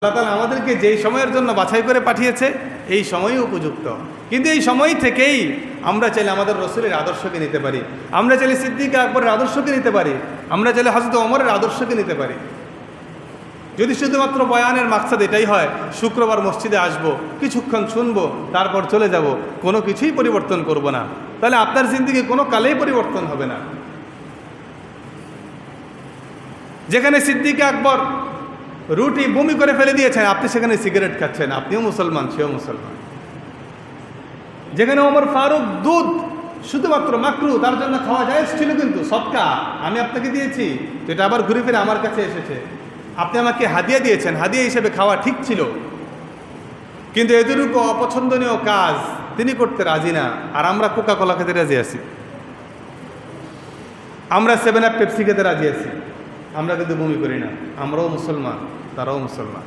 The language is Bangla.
আল্লাহ তাআলা আমাদেরকে যেই সময়ের জন্য বাছাই করে পাঠিয়েছে এই সময়ই উপযুক্ত, কিন্তু এই সময় থেকেই আমরা চাইলে আমাদের রসুলের আদর্শকে নিতে পারি, আমরা চাইলে সিদ্দিক আকবরের আদর্শকে নিতে পারি, আমরা চাইলে হযরত ওমরের আদর্শকে নিতে পারি। যদি শুধুমাত্র বয়ানের মাকসাদ এটাই হয় শুক্রবার মসজিদে আসব, কিছুক্ষণ শুনবো, তারপর চলে যাব, কোনো কিছুই পরিবর্তন করব না, তাহলে আপনার জিন্দেগি কোনো কালেই পরিবর্তন হবে না। যেখানে সিদ্দিক আকবর রুটি বমি করে ফেলে দিয়েছেন, আপনি সেখানে সিগারেট খাচ্ছেন, আপনিও মুসলমান, সেও মুসলমান। যেখানে ওমর ফারুক দুধ শুধুমাত্র মাকরু, তার জন্য খাওয়া জায়েজ ছিল, কিন্তু সদকা আমি আপনাকে দিয়েছি, তো এটা আবার ঘুরে ফিরে আমার কাছে এসেছে, আপনি আমাকে হাদিয়া দিয়েছেন, হাদিয়া হিসেবে খাওয়া ঠিক ছিল, কিন্তু এদেরও অপছন্দনীয় কাজ তিনি করতে রাজি না, আর আমরা কোকা কোলা খেতে রাজি আছি, আমরা 7 আপ পেপসি খেতে রাজি আছি, আমরা কিন্তু বমি করি না। আমরাও মুসলমান, তারাও মুসলমান।